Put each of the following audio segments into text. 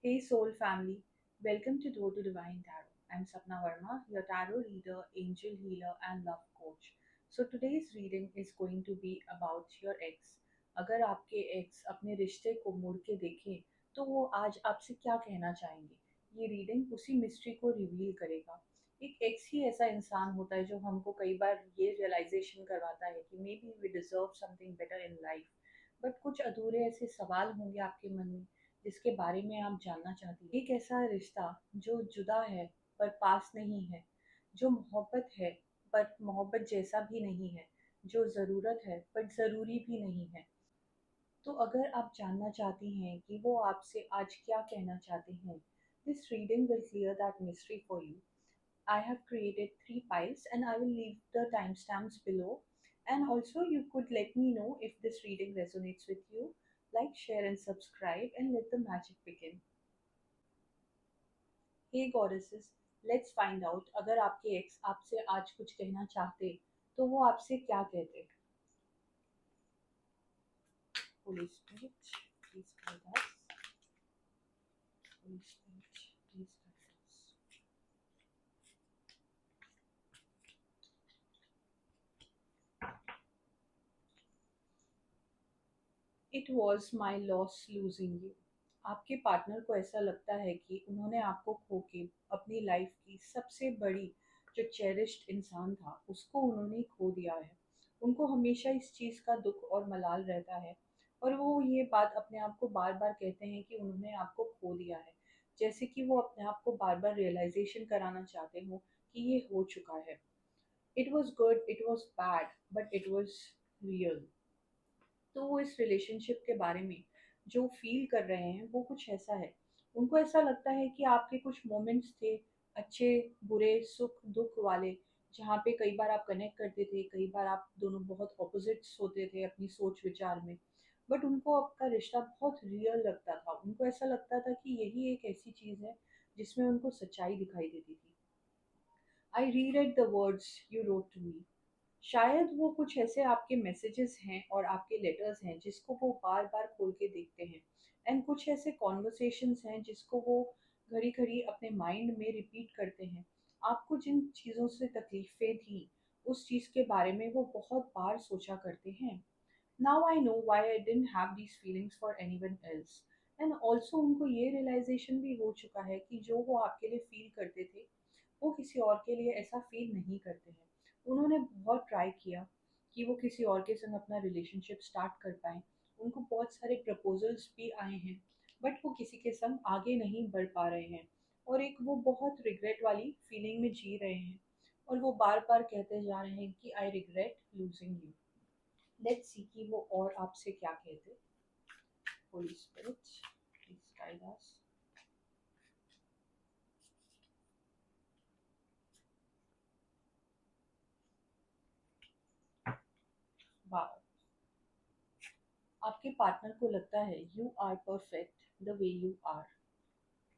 Hey Soul family, welcome to Door to Divine Tarot. I'm Sapna Verma, your tarot reader, angel healer, and love coach. So today's reading is going to be about your ex. अगर आपके ex अपने रिश्ते को मुड़ के देखें तो वो आज आपसे क्या कहना चाहेंगे। ये रीडिंग उसी मिस्ट्री को रिवील करेगा। एक एक्स ही ऐसा इंसान होता है जो हमको कई बार ये रियलाइजेशन करवाता है कि maybe we deserve something better in life, but कुछ अधूरे ऐसे सवाल होंगे आपके मन में जिसके बारे में आप जानना चाहती हैं। एक ऐसा रिश्ता जो जुदा है पर पास नहीं है, जो मोहब्बत है पर मोहब्बत जैसा भी नहीं है, जो ज़रूरत है पर ज़रूरी भी नहीं है। तो अगर आप जानना चाहती हैं कि वो आपसे आज क्या कहना चाहते हैं, this reading will clear that mystery for you. I have created three piles and I will leave the timestamps below. And also, you could let me know if this reading resonates with you. Like, share, and subscribe, and let the magic begin. Hey goddesses, let's find out अगर आपके ex आपसे आज कुछ कहना चाहते तो वो आपसे क्या कहते। Holy Spirit, please guide us. Holy Spirit, please guide us. It was my loss losing you. आपके पार्टनर को ऐसा लगता है कि उन्होंने आपको खो के अपनी लाइफ की सबसे बड़ी जो चेरिश्ड इंसान था उसको उन्होंने खो दिया है। उनको हमेशा इस चीज़ का दुख और मलाल रहता है और वो ये बात अपने आप को बार बार कहते हैं कि उन्होंने आपको खो दिया है, जैसे कि वो अपने आप को बार बार रियलाइजेशन कराना चाहते हो कि ये हो चुका है। It was good, it was bad, but it was real. तो वो इस रिलेशनशिप के बारे में जो फील कर रहे हैं वो कुछ ऐसा है। उनको ऐसा लगता है कि आपके कुछ मोमेंट्स थे, अच्छे बुरे सुख दुख वाले, जहाँ पे कई बार आप कनेक्ट करते थे, कई बार आप दोनों बहुत ऑपोजिट्स होते थे अपनी सोच विचार में, बट उनको आपका रिश्ता बहुत रियल लगता था। उनको ऐसा लगता था कि यही एक ऐसी चीज़ है जिसमें उनको सच्चाई दिखाई देती थी। I read the words you wrote to me. शायद वो कुछ ऐसे आपके मैसेजेस हैं और आपके लेटर्स हैं जिसको वो बार बार खोल के देखते हैं, एंड कुछ ऐसे कॉन्वर्सेशंस हैं जिसको वो घड़ी घड़ी अपने माइंड में रिपीट करते हैं। आपको जिन चीज़ों से तकलीफें थी उस चीज़ के बारे में वो बहुत बार सोचा करते हैं। Now I know why I didn't have these feelings for any one else. And also उनको ये रियलाइजेशन भी हो चुका है कि जो वो आपके लिए फील करते थे वो किसी और के लिए ऐसा फील नहीं करते हैं। उन्होंने बहुत ट्राई किया कि वो किसी और के संग अपना रिलेशनशिप स्टार्ट कर पाएँ। उनको बहुत सारे प्रपोज़ल्स भी आए हैं, बट वो किसी के संग आगे नहीं बढ़ पा रहे हैं और एक वो बहुत रिग्रेट वाली फीलिंग में जी रहे हैं और वो बार-बार कहते जा रहे हैं कि I regret losing you. Let's see कि वो और आपसे क्या कहते। Holy spirit, please guide us. Wow, आपके पार्टनर को लगता है you are perfect the way you are.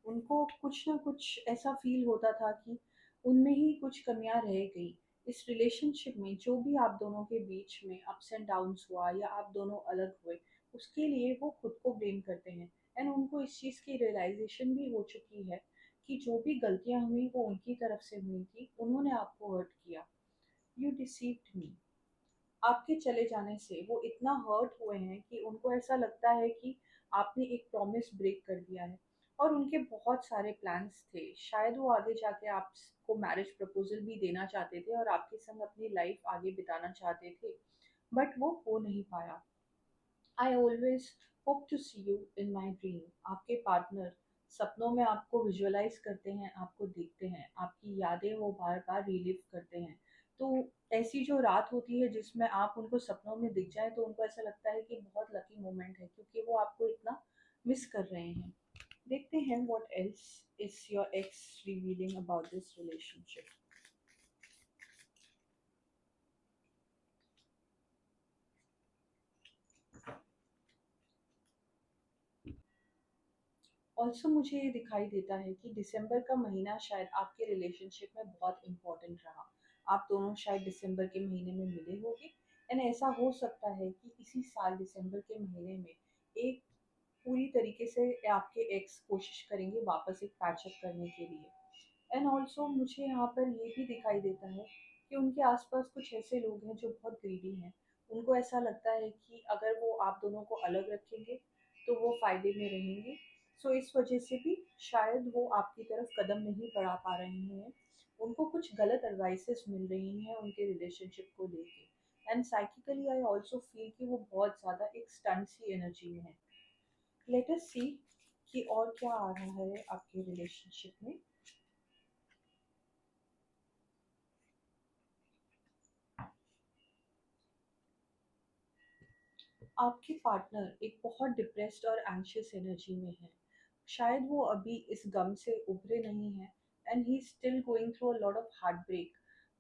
उनको कुछ ना कुछ ऐसा फील होता था कि उनमें ही कुछ कमियां रह गई। इस रिलेशनशिप में जो भी आप दोनों के बीच में अप्स एंड डाउन्स हुआ या आप दोनों अलग हुए, उसके लिए वो खुद को ब्लेम करते हैं। एंड उनको इस चीज़ की रियलाइजेशन भी हो चुकी है कि जो भी गलतियां हुई वो उनकी तरफ से हुई थी, उन्होंने आपको हर्ट किया। You deceived me. आपके चले जाने से वो इतना हर्ट हुए हैं कि उनको ऐसा लगता है कि आपने एक प्रॉमिस ब्रेक कर दिया है। और उनके बहुत सारे प्लान्स थे, शायद वो आगे जाके आपको मैरिज प्रपोजल भी देना चाहते थे और आपके संग अपनी लाइफ आगे बिताना चाहते थे, बट वो हो नहीं पाया। I always hope to see you in my dream. आपके पार्टनर सपनों में आपको विजुअलाइज करते हैं, आपको देखते हैं, आपकी यादें वो बार बार रिलीव करते हैं। तो ऐसी जो रात होती है जिसमें आप उनको सपनों में दिख जाए तो उनको ऐसा लगता है कि बहुत लकी मोमेंट है क्योंकि वो आपको इतना मिस कर रहे हैं। देखते हैं what else is your x revealing about this relationship. Also मुझे ये दिखाई देता है कि दिसंबर का महीना शायद आपके रिलेशनशिप में बहुत इम्पोर्टेंट रहा। आप दोनों शायद दिसंबर के महीने में मिले होंगे, एंड ऐसा हो सकता है कि इसी साल दिसंबर के महीने में एक पूरी तरीके से आपके एक्स कोशिश करेंगे वापस एक पैचअप करने के लिए। एंड ऑल्सो मुझे यहाँ पर ये भी दिखाई देता है कि उनके आसपास कुछ ऐसे लोग हैं जो बहुत ग्रीडी हैं। उनको ऐसा लगता है कि अगर वो आप दोनों को अलग रखेंगे तो वो फ़ायदे में रहेंगे। सो इस वजह से भी शायद वो आपकी तरफ कदम नहीं बढ़ा पा रहे हैं। उनको कुछ गलत एडवाइसेस मिल रही हैं उनके रिलेशनशिप को लेके। And psychically I also feel कि वो बहुत ज़्यादा एक स्टंट सी एनर्जी में है। लेट अस सी कि और क्या आ रहा है आपके रिलेशनशिप में। आपके पार्टनर एक बहुत डिप्रेस्ड और एंशियस एनर्जी में है। शायद वो अभी इस गम से उभरे नहीं हैं and he still going through a lot of heartbreak.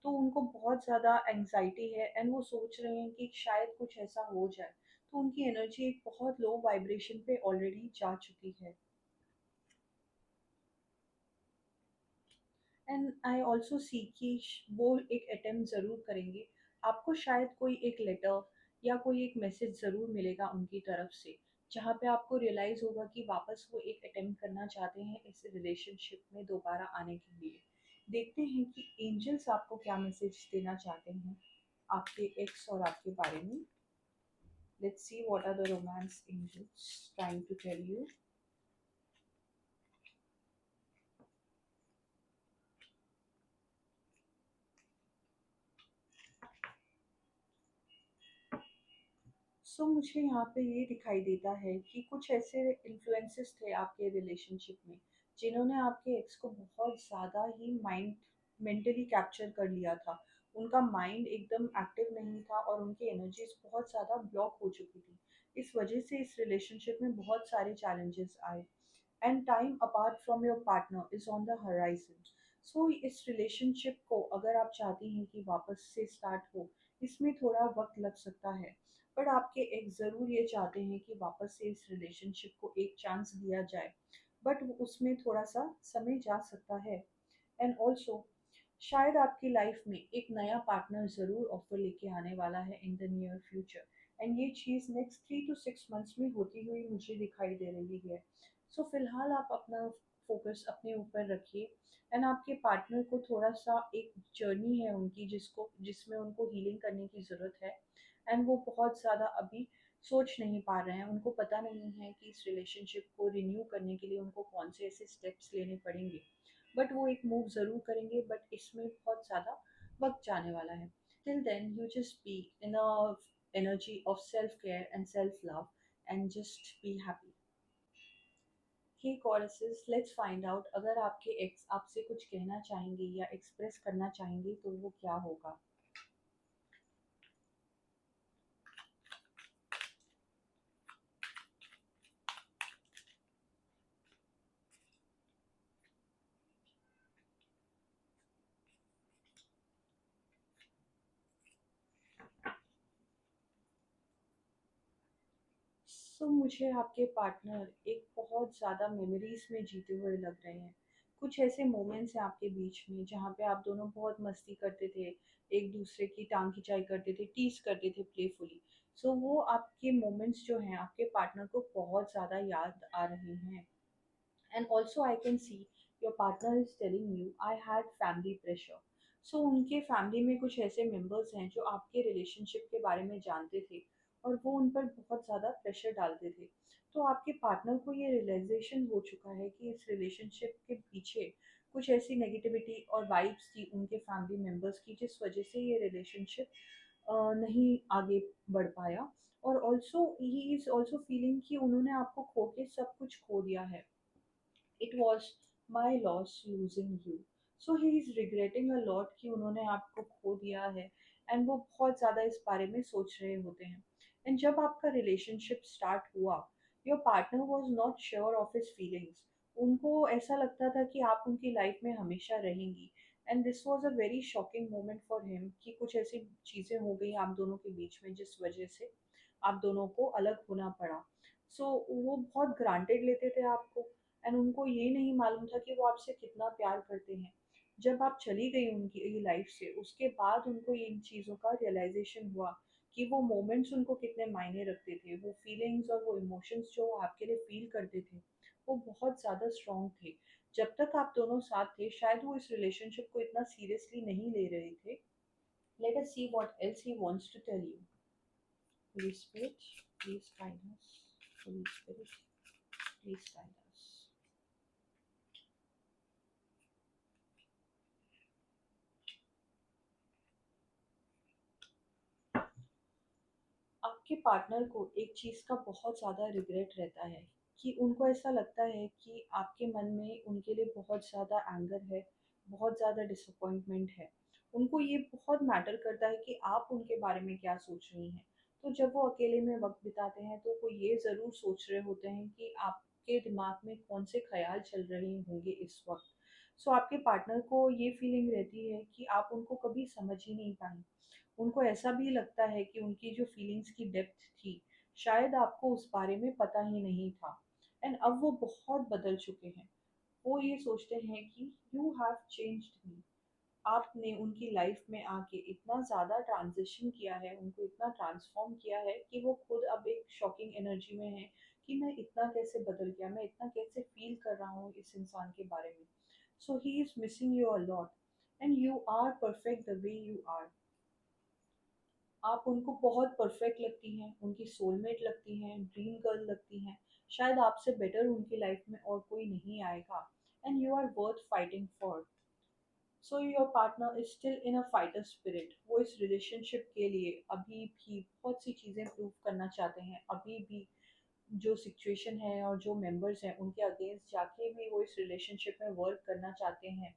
तो उनको बहुत ज़्यादा एंग्जाइटी है एंड वो सोच रहे हैं कि शायद कुछ ऐसा हो जाए। तो उनकी एनर्जी एक बहुत लो वाइब्रेशन पे ऑलरेडी जा चुकी है। एंड आई ऑल्सो सी कि वो एक अटेम्प्ट ज़रूर करेंगे। आपको शायद कोई एक लेटर या कोई एक मैसेज ज़रूर मिलेगा उनकी तरफ से, जहाँ पे आपको रियलाइज़ होगा कि वापस वो एक अटेम्प्ट करना चाहते हैं इस रिलेशनशिप में दोबारा आने के लिए। देखते हैं कि एंजल्स आपको क्या मैसेज देना चाहते हैं आपके एक्स और आपके बारे में। Let's see what are the romance angels trying to tell you. मुझे यहाँ पे ये दिखाई देता है कि कुछ ऐसे इन्फ्लुएंसेस थे आपके रिलेशनशिप में जिन्होंने आपके एक्स को बहुत ज़्यादा ही मेंटली कैप्चर कर लिया था। उनका माइंड एकदम एक्टिव नहीं था और उनकी एनर्जीज बहुत ज़्यादा ब्लॉक हो चुकी थी। इस वजह से इस रिलेशनशिप में बहुत सारे चैलेंजेस आए। And time apart from your partner is on the horizon. इस रिलेशनशिप को अगर आप चाहती हैं कि वापस से स्टार्ट हो, इसमें थोड़ा वक्त लग सकता है। बट आपके एक ज़रूर ये चाहते हैं कि वापस से इस रिलेशनशिप को एक चांस दिया जाए। बट उसमें थोड़ा सा समय जा सकता है। एंड ऑल्सो शायद आपकी लाइफ में एक नया पार्टनर ज़रूर ऑफर लेके आने वाला है in the near future. And ये चीज़ नेक्स्ट 3 to 6 मंथ्स में होती हुई मुझे दिखाई दे रही है। फिलहाल आप अपना फोकस अपने ऊपर रखिए। एंड आपके पार्टनर को थोड़ा सा एक जर्नी है उनकी जिसमें उनको हीलिंग करने की ज़रूरत है। एंड वो बहुत ज़्यादा अभी सोच नहीं पा रहे हैं। उनको पता नहीं है कि इस रिलेशनशिप को रिन्यू करने के लिए उनको कौन से ऐसे स्टेप्स लेने पड़ेंगे। बट वो एक मूव ज़रूर करेंगे, बट इसमें बहुत ज़्यादा वक्त जाने वाला है। Till then you just be in a energy of self care and self love and just be happy. Hey goddesses, let's find out अगर आपके एक्स आपसे कुछ कहना चाहेंगे या एक्सप्रेस करना चाहेंगे तो वो क्या होगा। मुझे आपके पार्टनर एक बहुत ज़्यादा मेमोरीज में जीते हुए लग रहे हैं। कुछ ऐसे मोमेंट्स हैं आपके बीच में जहाँ पे आप दोनों बहुत मस्ती करते थे, एक दूसरे की टांग खिंचाई करते थे, टीज करते थे प्लेफुली। वो आपके मोमेंट्स जो हैं आपके पार्टनर को बहुत ज़्यादा याद आ रहे हैं। And also I can see your partner is telling you I had family pressure. उनके फैमिली में कुछ ऐसे मेंबर्स हैं जो आपके रिलेशनशिप के बारे में जानते थे और वो उन पर बहुत ज़्यादा प्रेशर डालते थे। आपके पार्टनर को ये रियलाइजेशन हो चुका है कि इस रिलेशनशिप के पीछे कुछ ऐसी नेगेटिविटी और वाइब्स थी उनके फैमिली मेंबर्स की जिस वजह से ये रिलेशनशिप नहीं आगे बढ़ पाया। और also he is also feeling कि उन्होंने आपको खो के सब कुछ खो दिया है। It was my loss losing you. He is regretting a lot कि उन्होंने आपको खो दिया है। एंड वो बहुत ज़्यादा इस बारे में सोच रहे होते हैं। एंड जब आपका रिलेशनशिप स्टार्ट हुआ, your partner was not sure of his feelings. उनको ऐसा लगता था कि आप उनकी लाइफ में हमेशा रहेंगी। And this was a very shocking moment for him कि कुछ ऐसी चीज़ें हो गई आप दोनों के बीच में जिस वजह से आप दोनों को अलग होना पड़ा। वो बहुत ग्रांटेड लेते थे आपको। एंड उनको ये नहीं मालूम था कि वो आपसे कितना प्यार करते हैं। जब आप चली गई उनकी लाइफ से उसके बाद उनको इन चीज़ों का रियलाइजेशन हुआ कि वो मोमेंट्स उनको कितने मायने रखते थे, वो फीलिंग्स और वो इमोशंस जो वो आपके लिए फील करते थे, वो बहुत ज़्यादा स्ट्रॉन्ग थे। जब तक आप दोनों साथ थे, शायद वो इस रिलेशनशिप को इतना सीरियसली नहीं ले रहे थे। Let us see what else he wants to tell you. Holy Spirit, please guide us. Holy Spirit, please guide us. आपके पार्टनर को एक चीज़ का बहुत ज़्यादा रिग्रेट रहता है, कि उनको ऐसा लगता है कि आपके मन में उनके लिए बहुत ज़्यादा एंगर है, बहुत ज़्यादा डिसअपॉइंटमेंट है। उनको ये बहुत मैटर करता है कि आप उनके बारे में क्या सोच रही हैं। तो जब वो अकेले में वक्त बिताते हैं तो वो ये ज़रूर सोच रहे होते हैं कि आपके दिमाग में कौन से ख्याल चल रहे होंगे इस वक्त। सो आपके पार्टनर को ये फीलिंग रहती है कि आप उनको कभी समझ ही नहीं पाए। उनको ऐसा भी लगता है कि उनकी जो फीलिंग्स की डेप्थ थी, शायद आपको उस बारे में पता ही नहीं था। एंड अब वो बहुत बदल चुके हैं। वो ये सोचते हैं कि यू हैव चेंज्ड मी। आपने उनकी लाइफ में आके इतना ज़्यादा ट्रांजिशन किया है, उनको इतना ट्रांसफॉर्म किया है कि वो खुद अब एक शॉकिंग एनर्जी में है कि मैं इतना कैसे बदल गया, मैं इतना कैसे फील कर रहा हूँ इस इंसान के बारे में। So he is missing you a lot and you are perfect the way you are. आप उनको बहुत परफेक्ट लगती हैं, उनकी सोलमेट लगती हैं, ड्रीम गर्ल लगती हैं। शायद आपसे बेटर उनकी लाइफ में और कोई नहीं आएगा। And you are worth fighting for. So your partner is still in a fighter spirit. वो इस रिलेशनशिप के लिए अभी भी बहुत सी चीज़ें प्रूव करना चाहते हैं, अभी भी जो सिचुएशन है और जो मेंबर्स हैं उनके अगेंस्ट जाके भी वो इस रिलेशनशिप में वर्क करना चाहते हैं।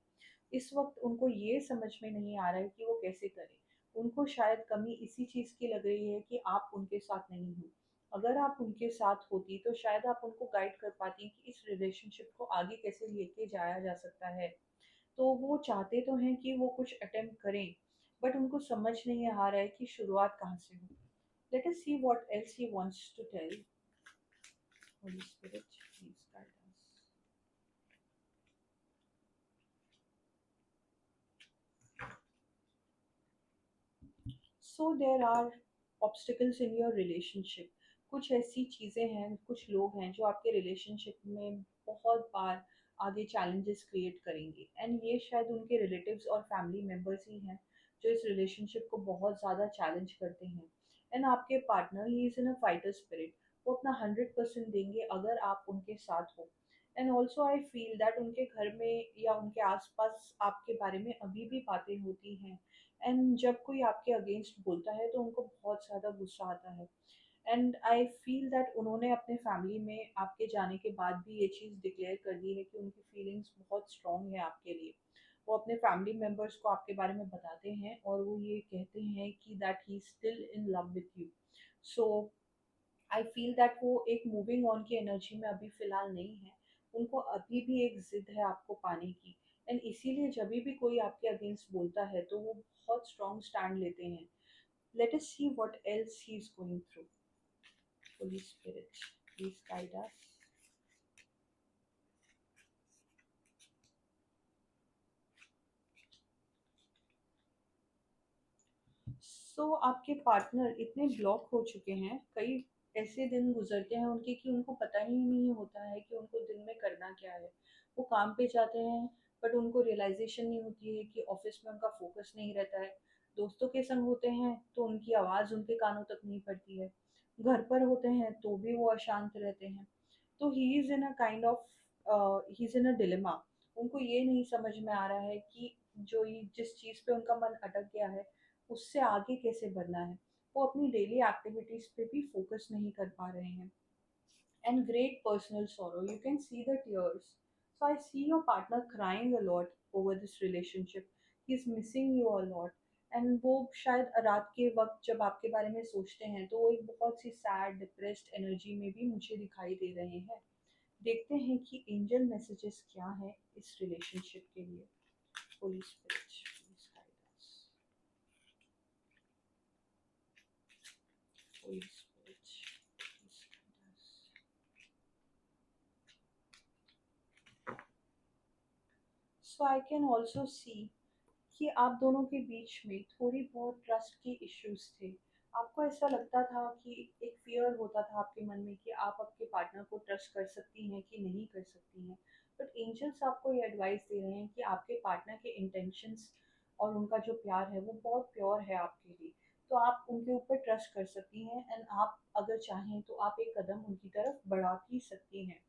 इस वक्त उनको ये समझ में नहीं आ रहा है कि वो कैसे करें। उनको शायद कमी इसी चीज़ की लग रही है कि आप उनके साथ नहीं हो। अगर आप उनके साथ होती तो शायद आप उनको गाइड कर पाती कि इस रिलेशनशिप को आगे कैसे लेके जाया जा सकता है। तो वो चाहते तो हैं कि वो कुछ अटेम्प्ट करें, बट उनको समझ नहीं आ रहा है कि शुरुआत कहाँ से हो। Let us see what else he wants to tell. Holy spirit, please guide us. So there are obstacles in your relationship. कुछ ऐसी चीज़ें हैं, कुछ लोग हैं जो आपके रिलेशनशिप में बहुत बार आगे चैलेंजेस क्रिएट करेंगे। एंड ये शायद उनके रिलेटिव्स और फैमिली मेम्बर्स ही हैं जो इस रिलेशनशिप को बहुत ज़्यादा चैलेंज करते हैं। एंड आपके partner he is in a fighter spirit. वो अपना 100% देंगे अगर आप उनके साथ हो। And also I feel that उनके घर में या उनके आसपास आपके बारे में अभी भी बातें होती हैं। एंड जब कोई आपके अगेंस्ट बोलता है तो उनको बहुत ज़्यादा गुस्सा आता है। एंड आई फील दैट उन्होंने अपने फैमिली में आपके जाने के बाद भी ये चीज़ डिक्लेयर कर दी है कि उनकी फीलिंग्स बहुत स्ट्रॉन्ग है आपके लिए। वो अपने फैमिली मेम्बर्स को आपके बारे में बताते हैं और वो ये कहते हैं कि that he still in love with you. So I feel that वो एक मूविंग ऑन की एनर्जी में अभी फ़िलहाल नहीं है। उनको अभी भी एक ज़िद है आपको पाने की। एंड इसीलिए जब भी कोई आपके अगेंस्ट बोलता है तो वो बहुत स्ट्रॉन्ग स्टैंड लेते हैं। Late us see what else he is going through. Holi spirit, please guide us. आपके पार्टनर इतने ब्लॉक हो चुके हैं, कई ऐसे दिन गुजरते हैं उनके कि उनको पता ही नहीं होता है कि उनको दिन में करना क्या है। वो काम पे जाते हैं बट उनको रियलाइजेशन नहीं होती है कि ऑफिस में उनका फोकस नहीं रहता है। दोस्तों के संग होते हैं तो उनकी आवाज़ उनके कानों तक नहीं पड़ती है। घर पर होते हैं तो भी वो अशांत रहते हैं। तो he is in a kind of he is in a dilemma. उनको ये नहीं समझ में आ रहा है कि जो ये जिस चीज़ पे उनका मन अटक गया है उससे आगे कैसे बढ़ना है। वो अपनी डेली एक्टिविटीज़ पे भी फोकस नहीं कर पा रहे हैं। And great personal sorrow, you can see the tears. So I see your partner crying a lot over this relationship. He's missing you a lot. And वो शायद रात के वक्त जब आपके बारे में सोचते हैं तो वो एक बहुत सी सैड डिप्रेस्ड एनर्जी में भी मुझे दिखाई दे रहे हैं। देखते हैं कि एंजल मैसेजेस क्या है इस रिलेशनशिप के लिए। Holi spirit, please guide us. Holi spirit, please guide us. So I can also see कि आप दोनों के बीच में थोड़ी बहुत ट्रस्ट की इश्यूज थे। आपको ऐसा लगता था कि एक फ़ियर होता था आपके मन में कि आप आपके पार्टनर को ट्रस्ट कर सकती हैं कि नहीं कर सकती हैं। बट एंजल्स आपको ये एडवाइस दे रहे हैं कि आपके पार्टनर के इंटेंशंस और उनका जो प्यार है वो बहुत प्योर है आपके लिए। तो आप उनके ऊपर ट्रस्ट कर सकती हैं एंड आप अगर चाहें तो आप एक कदम उनकी तरफ बढ़ा भी सकती हैं।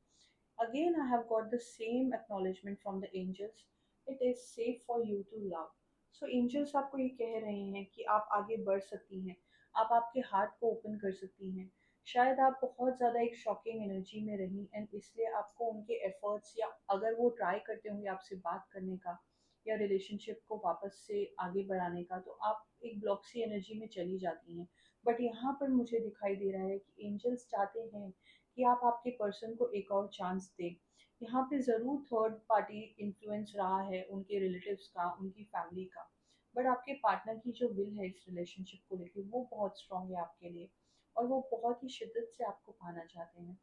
Again, I have got the same acknowledgement from the angels. It is safe for you to love. So angels आपको ये कह रहे हैं कि आप आगे बढ़ सकती हैं, आप आपके हार्ट को ओपन कर सकती हैं। शायद आप बहुत ज़्यादा एक शॉकिंग एनर्जी में रहीं एंड इसलिए आपको उनके एफर्ट्स या अगर वो ट्राई करते होंगे आपसे बात करने का या रिलेशनशिप को वापस से आगे बढ़ाने का, तो आप एक ब्लॉक सी एनर्जी में चली जाती हैं। बट यहाँ पर मुझे दिखाई दे रहा है कि एंजल्स चाहते हैं कि आप आपके पर्सन को एक और चांस दें। यहाँ पे ज़रूर थर्ड पार्टी इन्फ्लुएंस रहा है उनके रिलेटिव्स का, उनकी फैमिली का। बट आपके पार्टनर की जो विल है इस रिलेशनशिप को लेके वो बहुत स्ट्रांग है आपके लिए और वो बहुत ही शिद्दत से आपको पाना चाहते हैं।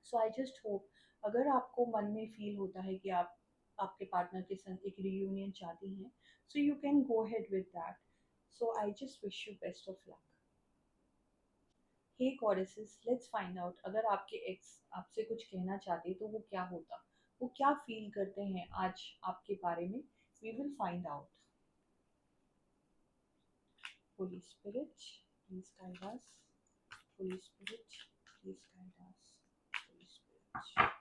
सो आई जस्ट होप अगर आपको मन में फील होता है कि आप आपके पार्टनर के संग एक रियूनियन चाहती हैं, so you can go ahead with that. So I just wish you best of luck. Hey goddesses, let's find out अगर आपके एक्स आपसे कुछ कहना चाहते तो वो क्या होता, वो क्या फील करते हैं आज आपके बारे में। We will find out. Holy spirit please guide us. Holi spirit please guide us. Holi spirit please guide us.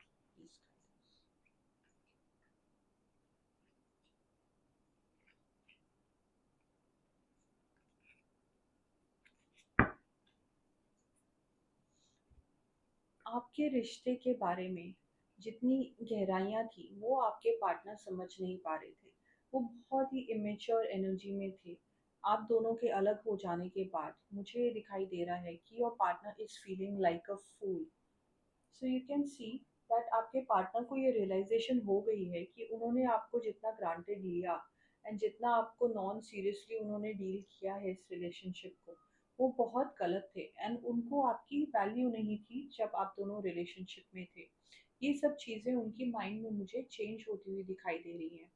आपके रिश्ते के बारे में जितनी गहराइयाँ थी वो आपके पार्टनर समझ नहीं पा रहे थे। वो बहुत ही इमेच्योर एनर्जी में थे। आप दोनों के अलग हो जाने के बाद मुझे दिखाई दे रहा है कि your partner is feeling like a fool. So you can see that आपके पार्टनर को ये रियलाइजेशन हो गई है कि उन्होंने आपको जितना ग्रांटेड लिया एंड जितना आपको नॉन सीरियसली उन्होंने डील किया है इस रिलेशनशिप को, वो बहुत गलत थे एंड उनको आपकी वैल्यू नहीं थी जब आप दोनों रिलेशनशिप में थे। ये सब चीज़ें उनकी माइंड में मुझे चेंज होती हुई दिखाई दे रही हैं।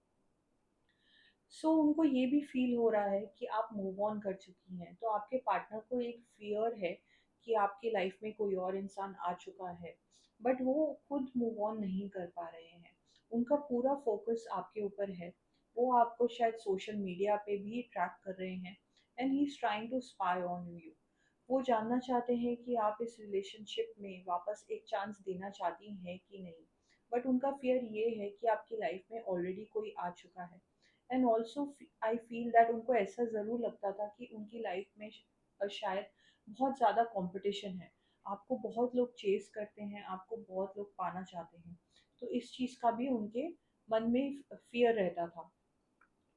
सो उनको ये भी फील हो रहा है कि आप मूव ऑन कर चुकी हैं, तो आपके पार्टनर को एक फियर है कि आपकी लाइफ में कोई और इंसान आ चुका है। बट वो खुद मूव ऑन नहीं कर पा रहे हैं। उनका पूरा फोकस आपके ऊपर है। वो आपको शायद सोशल मीडिया पे भी ट्रैक कर रहे हैं and he is trying to spy on you. वो जानना चाहते हैं कि आप इस रिलेशनशिप में वापस एक चांस देना चाहती हैं कि नहीं। बट उनका फियर ये है कि आपकी लाइफ में ऑलरेडी कोई आ चुका है and also I feel that उनको ऐसा ज़रूर लगता था कि उनकी लाइफ में शायद बहुत ज़्यादा कंपटीशन है। आपको बहुत लोग चेस करते हैं, आपको बहुत लोग पाना चाहते हैं। तो इस चीज़ का भी उनके मन में फियर रहता था।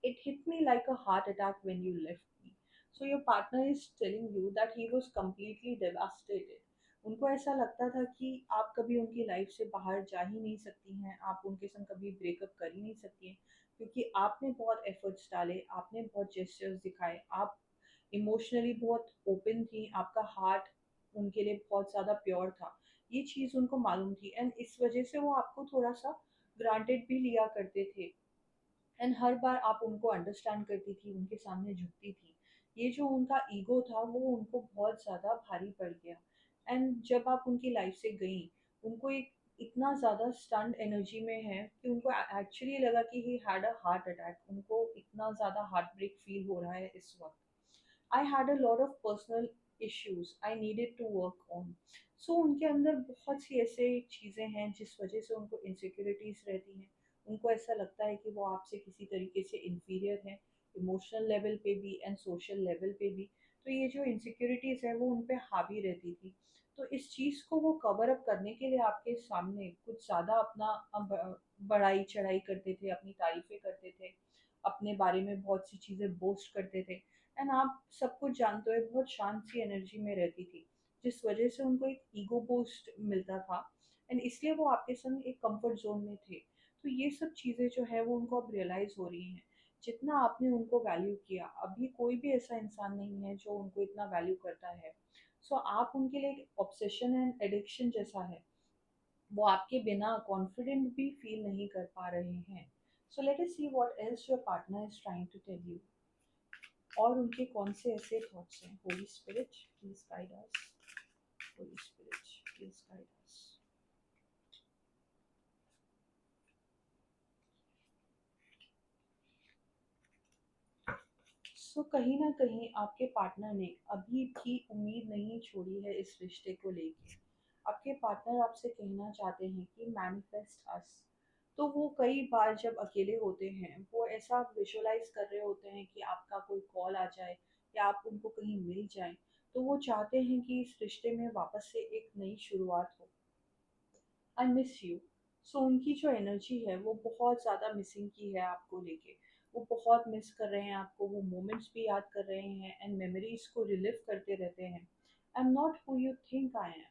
It hit me like a heart attack when you left me. So your partner is telling you that he was completely devastated. उनको ऐसा लगता था कि आप कभी उनकी लाइफ से बाहर जा ही नहीं सकती हैं, आप उनके संग कभी ब्रेकअप कर ही नहीं सकती हैं, क्योंकि आपने बहुत एफर्ट्स डाले, आपने बहुत जेस्चर्स दिखाए, आप इमोशनली बहुत ओपन थी, आपका हार्ट उनके लिए बहुत ज़्यादा प्योर था। ये चीज़ उनको मालूम थी एंड इस वजह से वो आपको थोड़ा सा ग्रांटेड भी लिया करते थे एंड हर बार आप उनको अंडरस्टैंड करती थी, उनके सामने झुकती थी। ये जो उनका ईगो था वो उनको बहुत ज़्यादा भारी पड़ गया एंड जब आप उनकी लाइफ से गई, उनको एक इतना ज़्यादा स्टन्ड एनर्जी में है कि उनको एक्चुअली लगा कि he had a heart attack. उनको इतना ज़्यादा हार्ट ब्रेक फील हो रहा है इस वक्त। I had a lot of personal issues I needed to work on. So उनके अंदर बहुत सी ऐसे चीज़ें हैं जिस वजह से उनको इनसिक्योरिटीज रहती हैं। उनको ऐसा लगता है कि वो आपसे किसी तरीके से इन्फीरियर है, इमोशनल लेवल पे भी एंड सोशल लेवल पे भी। तो ये जो इनसिक्योरिटीज है वो उन पे हावी रहती थी। तो इस चीज़ को वो कवर अप करने के लिए आपके सामने कुछ ज़्यादा अपना बढ़ाई चढ़ाई करते थे, अपनी तारीफें करते थे, अपने बारे में बहुत सी चीज़ें बोस्ट करते थे एंड आप सब कुछ जानते हुए बहुत शांत सी एनर्जी में रहती थी, जिस वजह से उनको एक ईगो बूस्ट मिलता था एंड इसलिए वो आपके संग एक कंफर्ट जोन में थे। तो ये सब चीज़ें जो है वो उनको अब रियलाइज़ हो रही हैं। जितना आपने उनको वैल्यू किया, अभी कोई भी ऐसा इंसान नहीं है जो उनको इतना वैल्यू करता है। सो आप उनके लिए एक ऑब्सेशन एंड एडिक्शन जैसा है। वो आपके बिना कॉन्फिडेंट भी फील नहीं कर पा रहे हैं। So let us see what else your partner is trying to tell you. और उनके कौन से ऐसे थॉट्स हैं? Holy spirit please guide us. Holi spirit please guide us. So कहीं ना कहीं आपके पार्टनर ने अभी भी उम्मीद नहीं छोड़ी है इस रिश्ते को लेके। आपके पार्टनर आपसे कहना चाहते हैं कि मैनिफेस्ट अस। तो वो कई बार जब अकेले होते हैं वो ऐसा विजुअलाइज कर रहे होते हैं कि आपका कोई कॉल आ जाए या आप उनको कहीं मिल जाएं। तो वो चाहते हैं कि इस रिश्ते में वापस से एक नई शुरुआत हो। I miss you. सो उनकी जो एनर्जी है वो बहुत ज़्यादा मिसिंग की है आपको लेके। वो बहुत मिस कर रहे हैं आपको, वो मोमेंट्स भी याद कर रहे हैं एंड मेमोरीज को रिलिव करते रहते हैं। I am not who you think I am.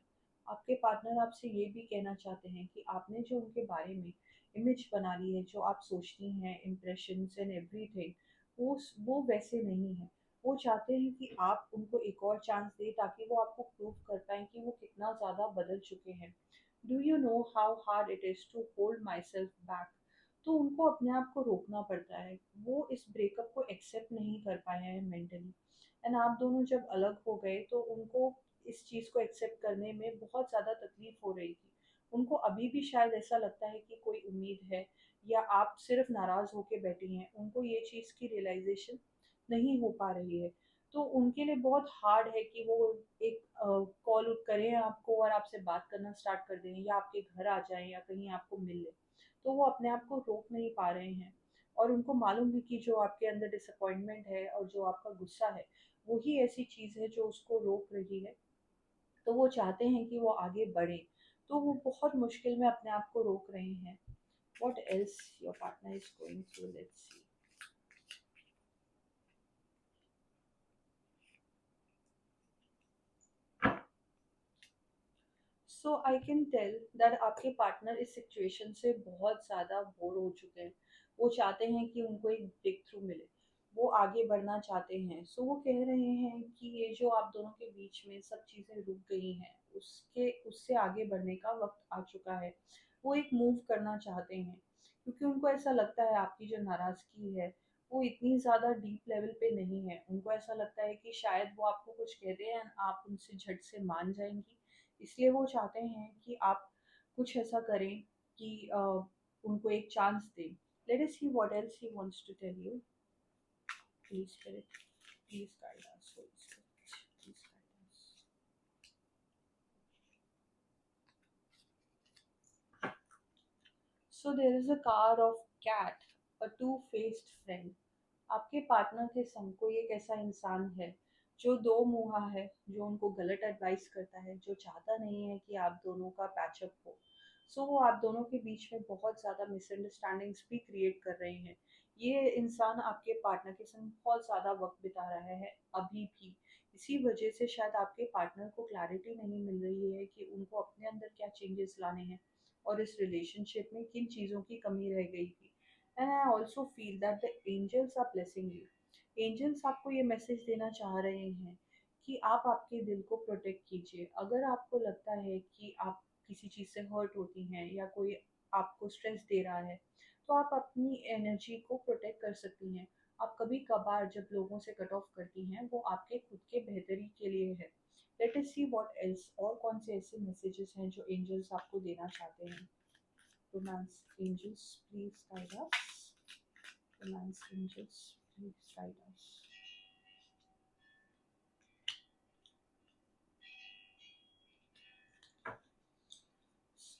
आपके पार्टनर आपसे ये भी कहना चाहते हैं कि आपने जो उनके बारे में इमेज बना ली है, जो आप सोचती हैं, इम्प्रेशंस एंड एवरीथिंग, वो वैसे नहीं है। वो चाहते हैं कि आप उनको एक और चांस दें ताकि वो आपको प्रूव कर पाएँ कि वो कितना ज़्यादा बदल चुके हैं। Do you know how hard it is to hold myself back. तो उनको अपने आप को रोकना पड़ता है। वो इस ब्रेकअप को एक्सेप्ट नहीं कर पाए हैं मेंटली। एंड आप दोनों जब अलग हो गए तो उनको इस चीज़ को एक्सेप्ट करने में बहुत ज़्यादा तकलीफ हो रही थी। उनको अभी भी शायद ऐसा लगता है कि कोई उम्मीद है या आप सिर्फ नाराज़ होके बैठी हैं। उनको ये चीज़ की रियलाइजेशन नहीं हो पा रही है। तो उनके लिए बहुत हार्ड है कि वो एक कॉल करें आपको और आपसे बात करना स्टार्ट कर दें या आपके घर आ जाएं या कहीं आपको मिल लें। तो वो अपने आप को रोक नहीं पा रहे हैं। और उनको मालूम है कि जो आपके अंदर डिसअपॉइंटमेंट है और जो आपका गुस्सा है वही ऐसी चीज़ है जो उसको रोक रही है। तो वो चाहते हैं कि वो आगे बढ़े। तो वो बहुत मुश्किल में अपने आप को रोक रहे हैं। What else your partner is going through, let's see. So I can tell that आपके पार्टनर इस सिचुएशन से बहुत ज़्यादा बोर हो चुके हैं। वो चाहते हैं कि उनको एक ब्रेक थ्रू मिले। वो आगे बढ़ना चाहते हैं। सो वो कह रहे हैं कि ये जो आप दोनों के बीच में सब चीज़ें रुक गई हैं उसके उससे आगे बढ़ने का वक्त आ चुका है। वो एक मूव करना चाहते हैं क्योंकि उनको ऐसा लगता है आपकी जो नाराज़गी है वो इतनी ज़्यादा डीप लेवल पे नहीं है। उनको ऐसा लगता है कि शायद वो आपको कुछ कहते हैं आप उनसे झट से मान जाएंगी। इसलिए वो चाहते हैं कि आप कुछ ऐसा करें कि उनको एक चांस दें। Let us see what else he wants to tell you. Please spirit please guide us. Holi spirit please guide us. So there is a car of cat, a two faced friend. आपके partner के संग कोई एक ऐसा इंसान है जो दो मुहा है, जो उनको गलत एडवाइस करता है, जो चाहता नहीं है कि आप दोनों का पैचअप हो। सो वो आप दोनों के बीच में बहुत ज़्यादा मिसअंडरस्टैंडिंग्स भी क्रिएट कर रहे हैं। ये इंसान आपके पार्टनर के संग बहुत ज़्यादा वक्त बिता रहा है अभी भी। इसी वजह से शायद आपके पार्टनर को क्लैरिटी नहीं मिल रही है कि उनको अपने अंदर क्या चेंजेस लाने हैं और इस रिलेशनशिप में किन चीज़ों की कमी रह गई थी। And I also feel that the angels are blessing you. Angels आपको ये मैसेज देना चाह रहे हैं कि आप आपके दिल को प्रोटेक्ट कीजिए। अगर आपको लगता है कि आप किसी चीज़ से हर्ट होती हैं या कोई आपको स्ट्रेस दे रहा है तो आप अपनी एनर्जी को प्रोटेक्ट कर सकती हैं। आप कभी कभार जब लोगों से कट ऑफ करती हैं वो आपके खुद के बेहतरी के लिए है। Late us see what else, और कौन से ऐसे मैसेजेस हैं जो एंजल्स आपको देना चाहते हैं। Romance angels, please guide us. Romance angels, please guide us.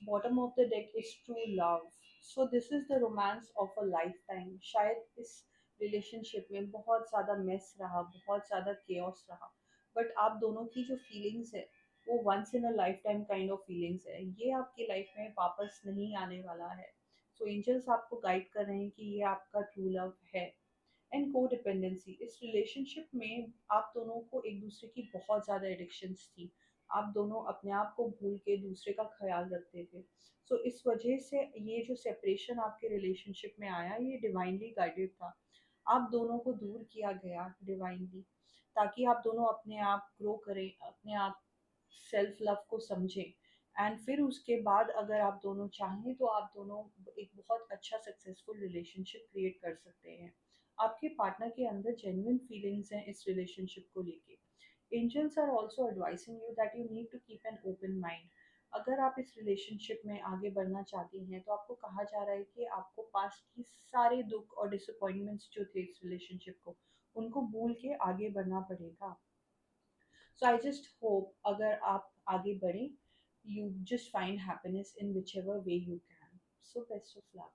Bottom of the deck is true love. So this is the romance of a lifetime. शायद इस रिलेशनशिप में बहुत ज़्यादा मेस रहा, बहुत ज़्यादा केओस रहा, बट आप दोनों की जो फीलिंग्स है वो once in a lifetime kind of feelings है। ये आपकी लाइफ में वापस नहीं आने वाला है। सो एंजल्स आपको गाइड कर रहे हैं कि ये आपका ट्रू लव है। एंड को डिपेंडेंसी, इस रिलेशनशिप में आप दोनों को एक दूसरे की बहुत ज़्यादा एडिक्शंस थी। आप दोनों अपने आप को भूल के दूसरे का ख्याल रखते थे। सो इस वजह से ये जो सेपरेशन आपके रिलेशनशिप में आया ये डिवाइनली गाइडेड था। आप दोनों को दूर किया गया डिवाइनली ताकि आप दोनों अपने आप ग्रो करें, अपने आप सेल्फ लव को समझें। एंड फिर उसके बाद अगर आप दोनों चाहें तो आप दोनों एक बहुत अच्छा सक्सेसफुल रिलेशनशिप क्रिएट कर सकते हैं। आपके पार्टनर के अंदर जेन्युइन फीलिंग्स हैं इस रिलेशनशिप को लेके। Angels are also advising you that you need to keep an open mind. अगर आप इस रिलेशनशिप में आगे बढ़ना चाहती हैं तो आपको कहा जा रहा है कि आपको पास्ट की सारे दुख और डिसअपॉइंटमेंट्स जो थे इस रिलेशनशिप को, उनको भूल के आगे बढ़ना पड़ेगा। सो आई जस्ट होप अगर आप आगे बढ़ें, you just find happiness in which ever way you can. So best of luck.